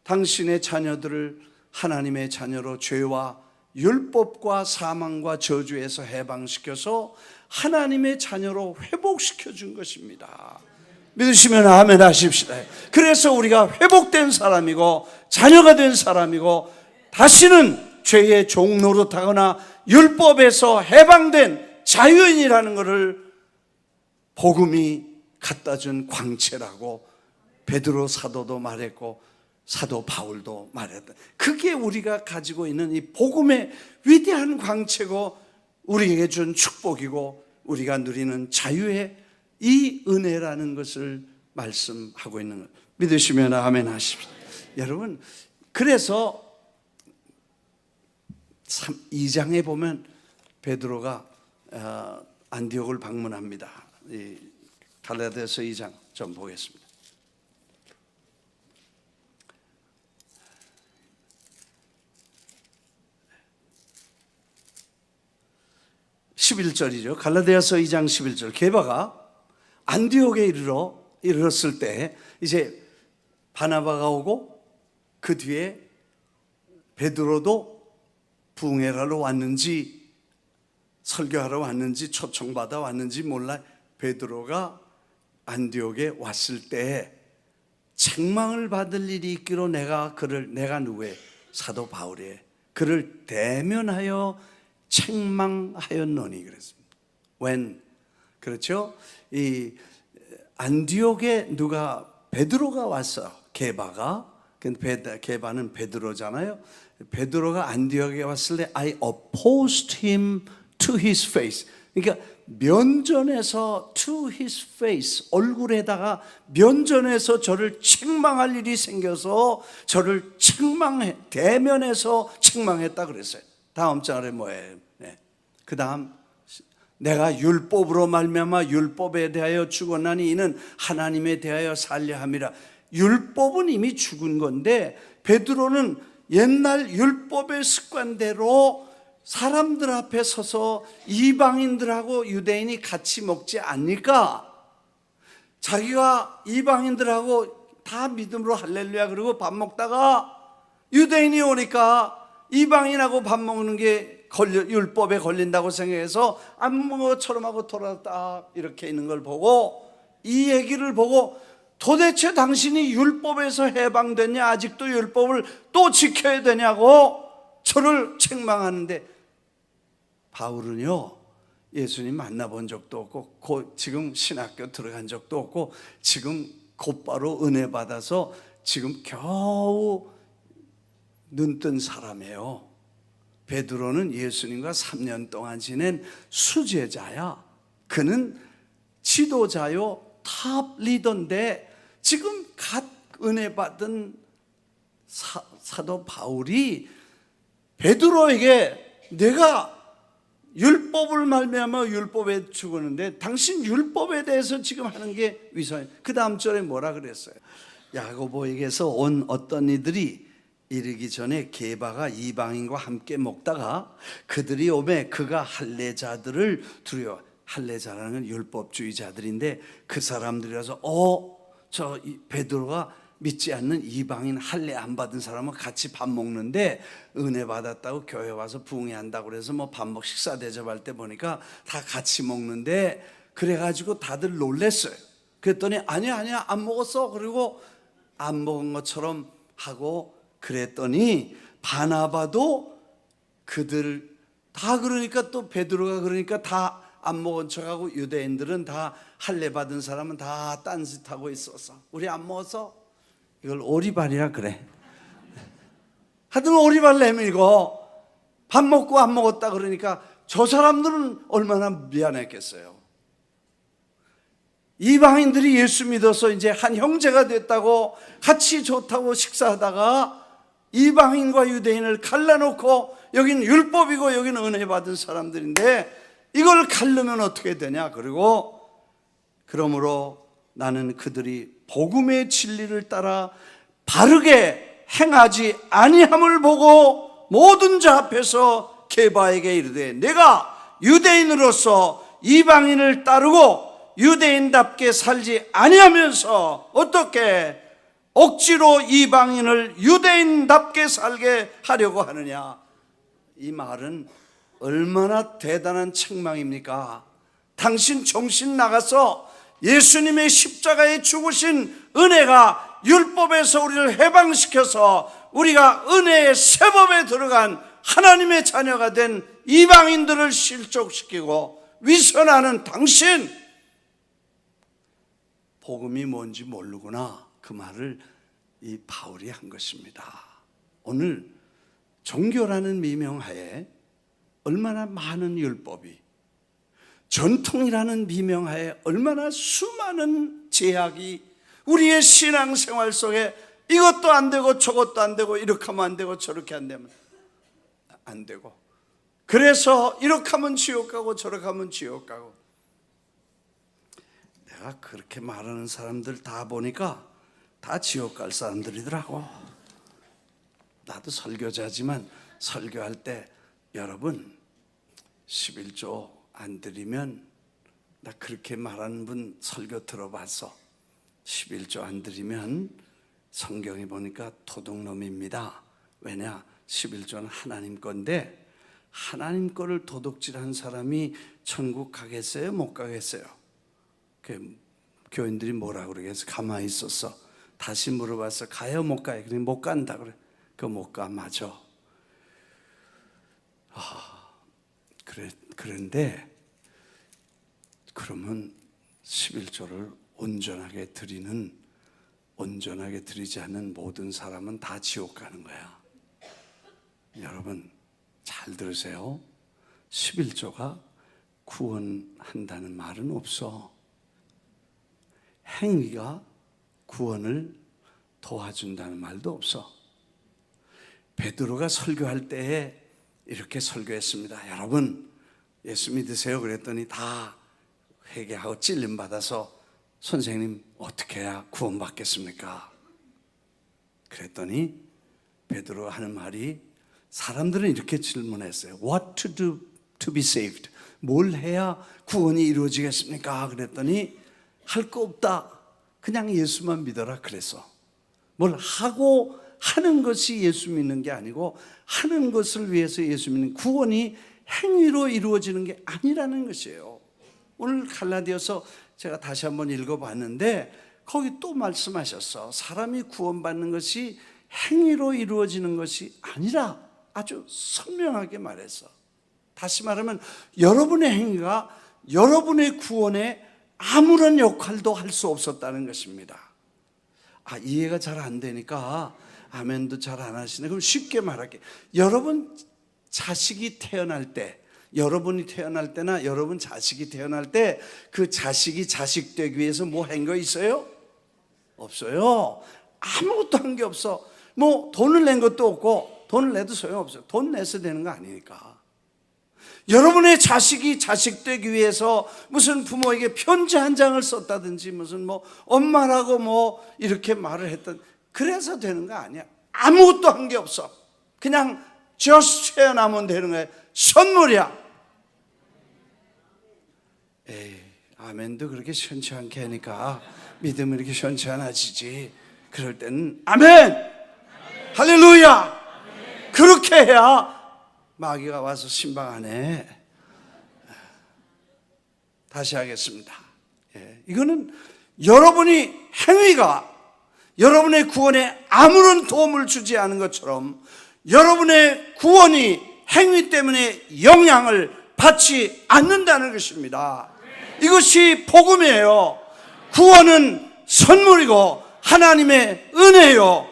A: 당신의 자녀들을 하나님의 자녀로 죄와 율법과 사망과 저주에서 해방시켜서 하나님의 자녀로 회복시켜 준 것입니다. 믿으시면 아멘 하십시다. 그래서 우리가 회복된 사람이고 자녀가 된 사람이고, 다시는 죄의 종 노릇하거나 율법에서 해방된 자유인이라는 것을 복음이 갖다 준 광채라고 베드로 사도도 말했고 사도 바울도 말했다. 그게 우리가 가지고 있는 이 복음의 위대한 광채고 우리에게 준 축복이고 우리가 누리는 자유의 이 은혜라는 것을 말씀하고 있는 것, 믿으시면 아멘 하십시오. 여러분, 그래서 2장에 보면 베드로가 안디옥을 방문합니다. 이 갈라디아서 2장 좀 보겠습니다. 11절이죠. 갈라디아서 2장 11절. 게바가 안디옥에 이르렀을 때 이제 바나바가 오고 그 뒤에 베드로도 부흥회하러 왔는지 설교하러 왔는지 초청받아 왔는지 몰라. 베드로가 안디옥에 왔을 때 책망을 받을 일이 있기로 내가 누구의? 사도 바울의 그를 대면하여 책망하였노니 그랬습니다. When, 그렇죠? 이 안디옥에 베드로가 왔어. 게바가, 게바는 베드로잖아요. 베드로가 안디옥에 왔을 때 I opposed him to his face. 그러니까 면전에서 to his face, 얼굴에다가 면전에서 저를 책망할 일이 생겨서 저를 대면해서 책망했다 그랬어요. 다음 장에 뭐예요? 네. 그 다음, 내가 율법으로 말미암아 율법에 대하여 죽었나니 이는 하나님에 대하여 살려 함이라. 율법은 이미 죽은 건데 베드로는 옛날 율법의 습관대로 사람들 앞에 서서 이방인들하고 유대인이 같이 먹지 않으니까 자기가 이방인들하고 다 믿음으로 할렐루야 그러고 밥 먹다가 유대인이 오니까 이방인하고 밥 먹는 게 율법에 걸린다고 생각해서 안 먹은 것처럼 하고 돌아다 이렇게 있는 걸 보고, 이 얘기를 보고 도대체 당신이 율법에서 해방됐냐, 아직도 율법을 또 지켜야 되냐고 저를 책망하는데, 바울은요 예수님 만나본 적도 없고 지금 신학교 들어간 적도 없고 지금 곧바로 은혜 받아서 지금 겨우 눈뜬 사람이에요. 베드로는 예수님과 3년 동안 지낸 수제자야. 그는 지도자요, 탑 리더인데 지금 갓 은혜 받은 사도 바울이 베드로에게 내가 율법을 말미암아 율법에 죽었는데 당신 율법에 대해서 지금 하는 게 위선해. 그 다음 절에 뭐라 그랬어요? 야고보에게서 온 어떤 이들이 이르기 전에 게바가 이방인과 함께 먹다가 그들이 오매 그가 할례자들을 두려워. 할례자라는 건 율법주의자들인데 그 사람들이라서 저 베드로가 믿지 않는 이방인 할례 안 받은 사람은 같이 밥 먹는데 은혜 받았다고 교회 와서 부흥회한다고 그래서 뭐 밥 먹 식사 대접할 때 보니까 다 같이 먹는데, 그래가지고 다들 놀랬어요. 그랬더니 아니야 안 먹었어. 그리고 안 먹은 것처럼 하고 그랬더니 바나바도 그들 다 그러니까 또 베드로가 그러니까 다 안 먹은 척하고 유대인들은 다 할례 받은 사람은 다 딴짓하고 있었어. 우리 안 먹어서 이걸 오리발이라 그래. 하여튼 오리발 내밀고 밥 먹고 안 먹었다 그러니까 저 사람들은 얼마나 미안했겠어요. 이방인들이 예수 믿어서 이제 한 형제가 됐다고 같이 좋다고 식사하다가 이방인과 유대인을 갈라놓고 여긴 율법이고 여기는 은혜 받은 사람들인데 이걸 갈르면 어떻게 되냐. 그리고 그러므로 나는 그들이 복음의 진리를 따라 바르게 행하지 아니함을 보고 모든 자 앞에서 게바에게 이르되 내가 유대인으로서 이방인을 따르고 유대인답게 살지 아니하면서 어떻게 억지로 이방인을 유대인답게 살게 하려고 하느냐. 이 말은 얼마나 대단한 책망입니까? 당신 정신 나가서 예수님의 십자가에 죽으신 은혜가 율법에서 우리를 해방시켜서 우리가 은혜의 세법에 들어간 하나님의 자녀가 된 이방인들을 실족시키고 위선하는 당신, 복음이 뭔지 모르구나. 그 말을 이 바울이 한 것입니다. 오늘 종교라는 미명하에 얼마나 많은 율법이, 전통이라는 미명하에 얼마나 수많은 제약이 우리의 신앙생활 속에 이것도 안 되고 저것도 안 되고 이렇게 하면 안 되고 저렇게 안 되면 안 되고, 그래서 이렇게 하면 지옥 가고 저렇게 하면 지옥 가고. 내가 그렇게 말하는 사람들 다 보니까 다 지옥 갈 사람들이더라고. 나도 설교자지만 설교할 때 여러분 11조 안 드리면, 나 그렇게 말하는 분 설교 들어봤어. 11조 안 드리면 성경에 보니까 도둑놈입니다. 왜냐? 11조는 하나님 건데 하나님 거를 도둑질한 사람이 천국 가겠어요? 못 가겠어요? 교인들이 뭐라 그러겠어? 가만히 있었어. 다시 물어봤어. 가요? 못 가요? 그래 못 간다 그래. 그거 못 가. 맞아. 그런데 그러면 11조를 온전하게 드리지 않는 모든 사람은 다 지옥 가는 거야. 여러분 잘 들으세요. 11조가 구원한다는 말은 없어. 행위가 구원을 도와준다는 말도 없어. 베드로가 설교할 때에 이렇게 설교했습니다. 여러분 예수 믿으세요 그랬더니 다 회개하고 찔림 받아서 선생님 어떻게 해야 구원받겠습니까? 그랬더니 베드로가 하는 말이 사람들은 이렇게 질문했어요. What to do to be saved? 뭘 해야 구원이 이루어지겠습니까? 그랬더니 할 거 없다. 그냥 예수만 믿어라 그래서. 뭘 하고 하는 것이 예수 믿는 게 아니고 하는 것을 위해서 예수 믿는, 구원이 행위로 이루어지는 게 아니라는 것이에요. 오늘 갈라디아서 제가 다시 한번 읽어봤는데 거기 또 말씀하셨어. 사람이 구원받는 것이 행위로 이루어지는 것이 아니라 아주 선명하게 말했어. 다시 말하면 여러분의 행위가 여러분의 구원에 아무런 역할도 할 수 없었다는 것입니다. 이해가 잘 안 되니까 아멘도 잘 안 하시네. 그럼 쉽게 말할게. 여러분 자식이 태어날 때, 여러분이 태어날 때나 여러분 자식이 태어날 때 그 자식이 자식 되기 위해서 뭐 한 거 있어요? 없어요. 아무것도 한 게 없어. 뭐 돈을 낸 것도 없고, 돈을 내도 소용없어요. 돈 내서 되는 거 아니니까. 여러분의 자식이 자식 되기 위해서 무슨 부모에게 편지 한 장을 썼다든지 무슨 뭐 엄마라고 뭐 이렇게 말을 했던, 그래서 되는 거 아니야. 아무것도 한 게 없어. 그냥 just 태어나면 되는 거야. 선물이야. 에이, 아멘도 그렇게 시원치 않게 하니까 믿음이 이렇게 시원치 않아지지. 그럴 때는 아멘! 할렐루야! 그렇게 해야 마귀가 와서 신방 안 해. 다시 하겠습니다. 이거는 여러분이 행위가 여러분의 구원에 아무런 도움을 주지 않은 것처럼 여러분의 구원이 행위 때문에 영향을 받지 않는다는 것입니다. 이것이 복음이에요. 구원은 선물이고 하나님의 은혜요,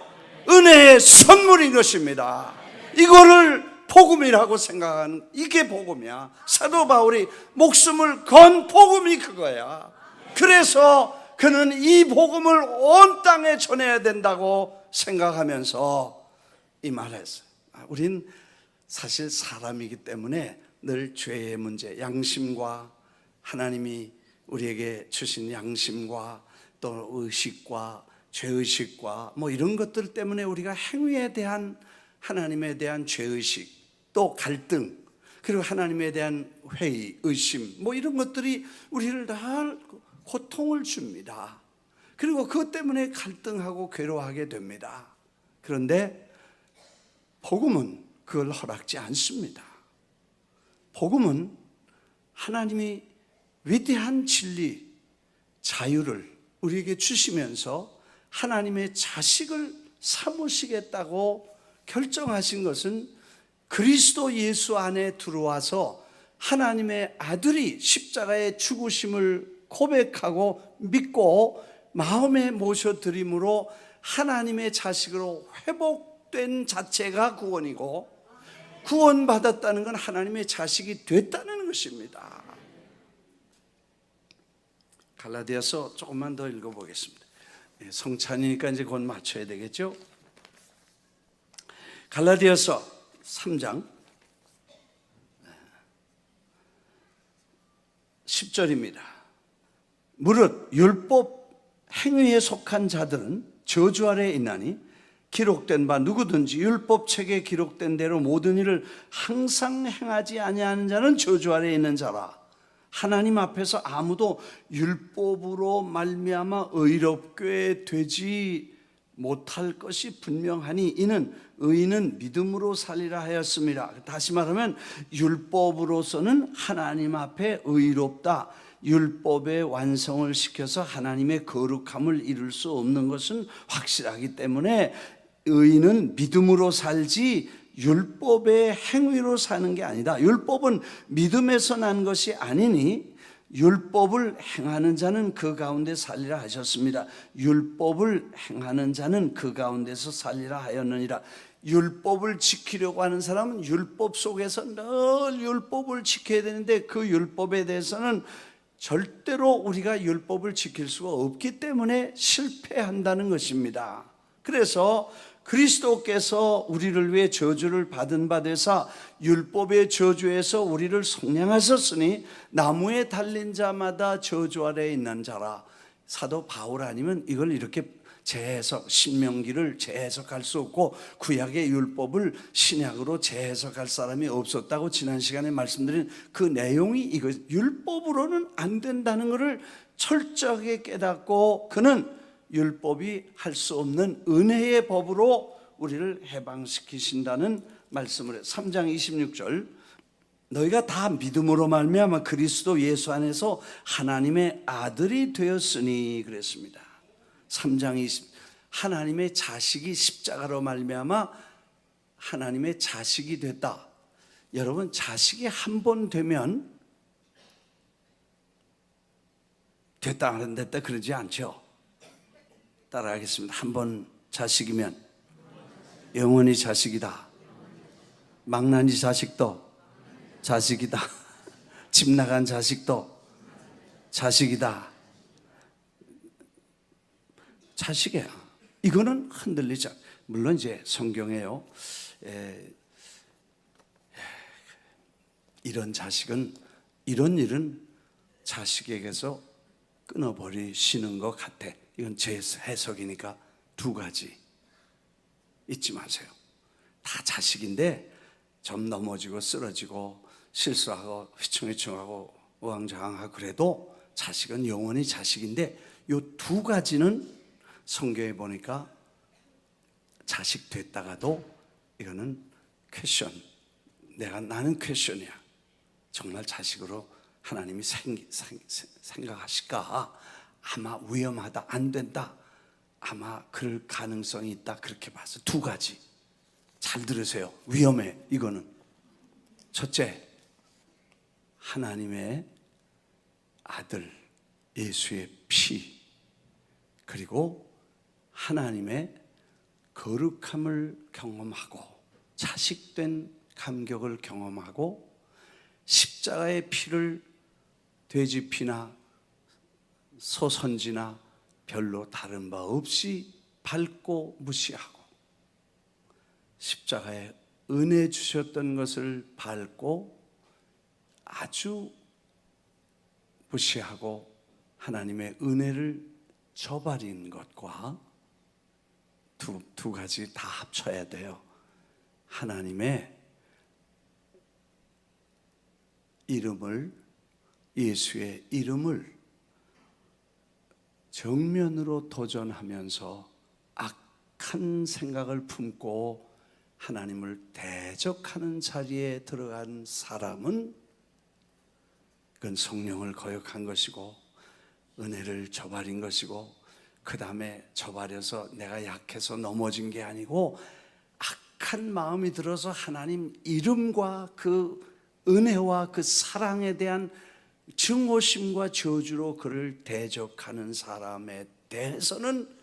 A: 은혜의 선물인 것입니다. 이거를 복음이라고 생각하는, 이게 복음이야. 사도 바울이 목숨을 건 복음이 그거야. 그래서 그는 이 복음을 온 땅에 전해야 된다고 생각하면서 이 말을 했어요. 우린 사실 사람이기 때문에 늘 죄의 문제, 양심과 하나님이 우리에게 주신 양심과 또 의식과 죄의식과 뭐 이런 것들 때문에 우리가 행위에 대한, 하나님에 대한 죄의식, 또 갈등, 그리고 하나님에 대한 회의, 의심, 뭐 이런 것들이 우리를 다 고통을 줍니다. 그리고 그것 때문에 갈등하고 괴로워하게 됩니다. 그런데 복음은 그걸 허락지 않습니다. 복음은 하나님이 위대한 진리, 자유를 우리에게 주시면서 하나님의 자식을 삼으시겠다고 결정하신 것은 그리스도 예수 안에 들어와서 하나님의 아들이 십자가의 죽으심을 고백하고 믿고 마음에 모셔드림으로 하나님의 자식으로 회복된 자체가 구원이고, 구원받았다는 건 하나님의 자식이 됐다는 것입니다. 갈라디아서 조금만 더 읽어보겠습니다. 성찬이니까 이제 곧 맞춰야 되겠죠. 갈라디아서 3장 10절입니다. 무릇 율법 행위에 속한 자들은 저주 아래에 있나니 기록된 바 누구든지 율법책에 기록된 대로 모든 일을 항상 행하지 아니하는 자는 저주 아래에 있는 자라. 하나님 앞에서 아무도 율법으로 말미암아 의롭게 되지 못할 것이 분명하니 이는 의인은 믿음으로 살리라 하였습니다. 다시 말하면 율법으로서는 하나님 앞에 의롭다, 율법의 완성을 시켜서 하나님의 거룩함을 이룰 수 없는 것은 확실하기 때문에 의인은 믿음으로 살지 율법의 행위로 사는 게 아니다. 율법은 믿음에서 난 것이 아니니 율법을 행하는 자는 그 가운데 살리라 하셨습니다. 율법을 행하는 자는 그 가운데서 살리라 하였느니라. 율법을 지키려고 하는 사람은 율법 속에서 늘 율법을 지켜야 되는데 그 율법에 대해서는 절대로 우리가 율법을 지킬 수가 없기 때문에 실패한다는 것입니다. 그래서 그리스도께서 우리를 위해 저주를 받은 바 되사 율법의 저주에서 우리를 속량하셨으니 나무에 달린 자마다 저주 아래에 있는 자라. 사도 바울 아니면 이걸 이렇게 재해석, 신명기를 재해석할 수 없고 구약의 율법을 신약으로 재해석할 사람이 없었다고 지난 시간에 말씀드린 그 내용이 이거, 율법으로는 안 된다는 것을 철저하게 깨닫고 그는 율법이 할 수 없는 은혜의 법으로 우리를 해방시키신다는 말씀을 해요. 3장 26절, 너희가 다 믿음으로 말미암아 그리스도 예수 안에서 하나님의 아들이 되었으니 그랬습니다. 3장 20, 하나님의 자식이 십자가로 말미암아 하나님의 자식이 됐다. 여러분, 자식이 한 번 되면 됐다 안 됐다 그러지 않죠? 따라하겠습니다. 한 번 자식이면 영원히 자식이다. 망나니 자식도 자식이다. 집 나간 자식도 자식이다. 자식이야. 이거는 흔들리지 않아. 물론 이제 성경에요, 이런 자식은, 이런 일은 자식에게서 끊어버리시는 것 같아. 이건 제 해석이니까 두 가지 잊지 마세요. 다 자식인데 좀 넘어지고 쓰러지고 실수하고 휘청휘청하고 우왕좌왕하고 그래도 자식은 영원히 자식인데, 이 두 가지는 성경에 보니까 자식 됐다가도 이거는 퀘션, 나는 퀘션이야. 정말 자식으로 하나님이 생각하실까? 아마 위험하다, 안 된다, 아마 그럴 가능성이 있다, 그렇게 봐서 두 가지 잘 들으세요. 위험해. 이거는 첫째, 하나님의 아들 예수의 피, 그리고 하나님의 거룩함을 경험하고 자식된 감격을 경험하고 십자가의 피를 돼지 피나 소선지나 별로 다른 바 없이 밟고 무시하고 십자가에 은혜 주셨던 것을 밟고 아주 무시하고 하나님의 은혜를 저버린 것과 두 가지 다 합쳐야 돼요. 하나님의 이름을, 예수의 이름을 정면으로 도전하면서 악한 생각을 품고 하나님을 대적하는 자리에 들어간 사람은 그건 성령을 거역한 것이고 은혜를 저버린 것이고, 그 다음에 저버려서 내가 약해서 넘어진 게 아니고 악한 마음이 들어서 하나님 이름과 그 은혜와 그 사랑에 대한 증오심과 저주로 그를 대적하는 사람에 대해서는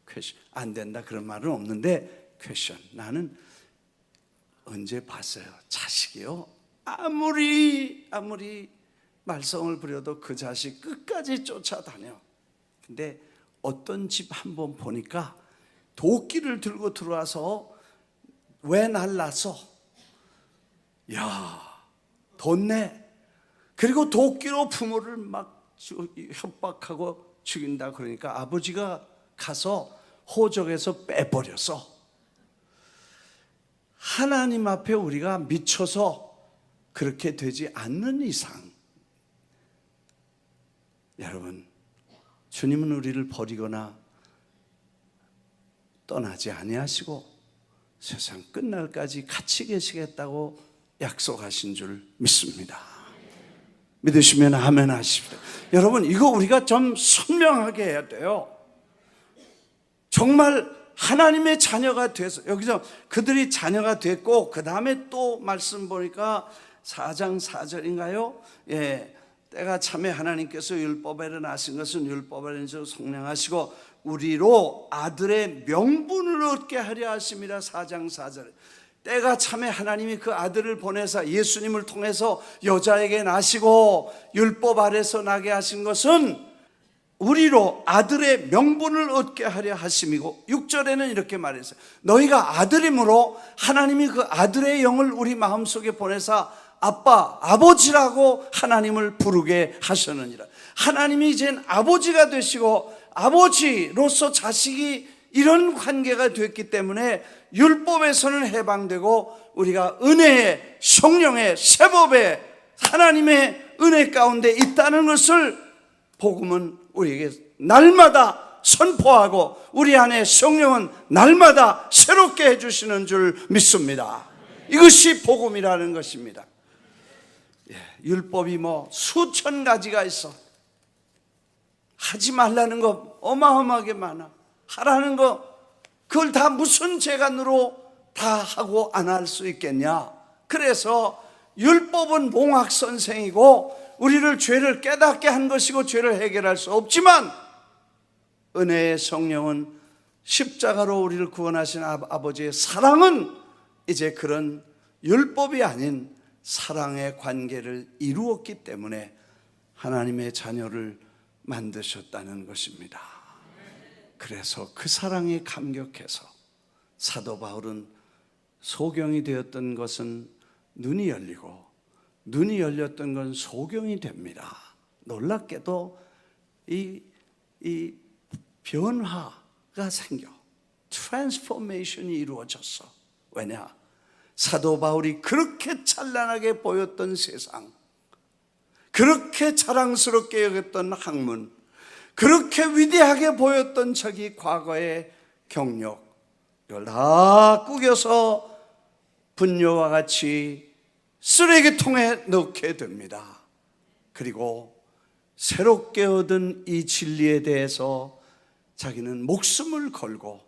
A: 퀘션, 안 된다 그런 말은 없는데 퀘션, 나는 언제 봤어요? 자식이요? 아무리 말썽을 부려도 그 자식 끝까지 쫓아다녀. 근데 어떤 집 한번 보니까 도끼를 들고 들어와서 왜 날 낳았어? 야, 돈 내. 그리고 도끼로 부모를 막 협박하고 죽인다 그러니까 아버지가 가서 호적에서 빼버렸어. 하나님 앞에 우리가 미쳐서 그렇게 되지 않는 이상, 여러분, 주님은 우리를 버리거나 떠나지 아니하시고 세상 끝날까지 같이 계시겠다고 약속하신 줄 믿습니다. 믿으시면 아멘 하십시오. 여러분, 이거 우리가 좀 선명하게 해야 돼요. 정말 하나님의 자녀가 돼서, 여기서 그들이 자녀가 됐고 그 다음에 또 말씀 보니까 4장 4절인가요? 예, 때가 참에 하나님께서 율법에는 하신 것은 율법에는 속량하시고 우리로 아들의 명분을 얻게 하려 하심이라. 4장 4절. 때가 참에 하나님이 그 아들을 보내사 예수님을 통해서 여자에게 나시고 율법 아래서 나게 하신 것은 우리로 아들의 명분을 얻게 하려 하심이고, 6절에는 이렇게 말했어요. 너희가 아들이므로 하나님이 그 아들의 영을 우리 마음속에 보내사 아빠, 아버지라고 하나님을 부르게 하셨느니라. 하나님이 이젠 아버지가 되시고 아버지로서 자식이 이런 관계가 됐기 때문에 율법에서는 해방되고 우리가 은혜의 성령의 세법의 하나님의 은혜 가운데 있다는 것을 복음은 우리에게 날마다 선포하고 우리 안에 성령은 날마다 새롭게 해주시는 줄 믿습니다. 이것이 복음이라는 것입니다. 율법이 수천 가지가 있어. 하지 말라는 거 어마어마하게 많아. 하라는 거 그걸 다 무슨 재간으로 다 하고 안 할 수 있겠냐. 그래서 율법은 몽학 선생이고 우리를 죄를 깨닫게 한 것이고 죄를 해결할 수 없지만 은혜의 성령은 십자가로 우리를 구원하신 아버지의 사랑은 이제 그런 율법이 아닌 사랑의 관계를 이루었기 때문에 하나님의 자녀를 만드셨다는 것입니다. 그래서 그 사랑에 감격해서 사도 바울은 소경이 되었던 것은 눈이 열리고 눈이 열렸던 건 소경이 됩니다. 놀랍게도 이 변화가 생겨 트랜스포메이션이 이루어졌어. 왜냐? 사도 바울이 그렇게 찬란하게 보였던 세상, 그렇게 자랑스럽게 여겼던 학문, 그렇게 위대하게 보였던 자기 과거의 경력, 이걸 다 꾸겨서 분뇨와 같이 쓰레기통에 넣게 됩니다. 그리고 새롭게 얻은 이 진리에 대해서 자기는 목숨을 걸고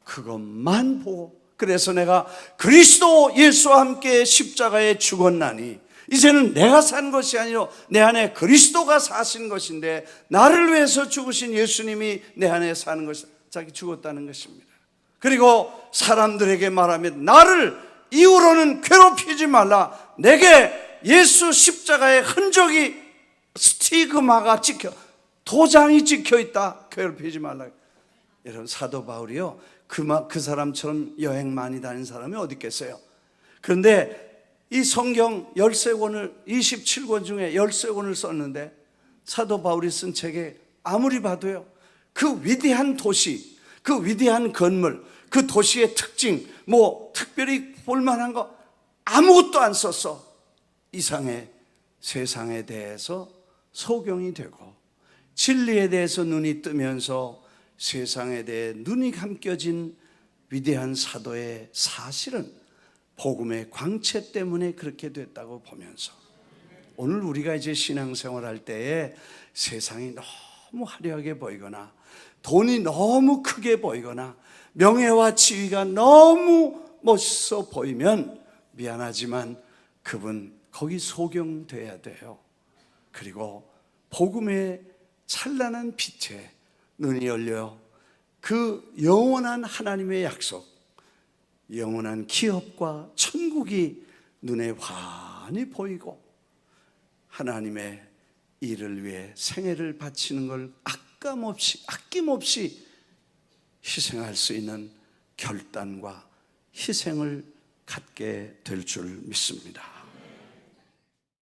A: 그것만 보고, 그래서 내가 그리스도 예수와 함께 십자가에 죽었나니 이제는 내가 산 것이 아니라 내 안에 그리스도가 사신 것인데 나를 위해서 죽으신 예수님이 내 안에 사는 것이, 자기 죽었다는 것입니다. 그리고 사람들에게 말하면 나를 이후로는 괴롭히지 말라. 내게 예수 십자가의 흔적이, 스티그마가 찍혀, 도장이 찍혀 있다. 괴롭히지 말라. 여러분, 사도 바울이요, 그 사람처럼 여행 많이 다닌 사람이 어디 있겠어요? 그런데 이 성경 13권을 27권 중에 13권을 썼는데 사도 바울이 쓴 책에 아무리 봐도요, 그 위대한 도시, 그 위대한 건물, 그 도시의 특징, 특별히 볼만한 거 아무것도 안 썼어. 이상의 세상에 대해서 소경이 되고 진리에 대해서 눈이 뜨면서 세상에 대해 눈이 감겨진 위대한 사도의 사실은 복음의 광채 때문에 그렇게 됐다고 보면서, 오늘 우리가 이제 신앙생활 할 때에 세상이 너무 화려하게 보이거나 돈이 너무 크게 보이거나 명예와 지위가 너무 멋있어 보이면 미안하지만 그분 거기 소경돼야 돼요. 그리고 복음의 찬란한 빛에 눈이 열려 그 영원한 하나님의 약속, 영원한 기업과 천국이 눈에 환히 보이고 하나님의 일을 위해 생애를 바치는 걸 아낌없이 희생할 수 있는 결단과 희생을 갖게 될 줄 믿습니다.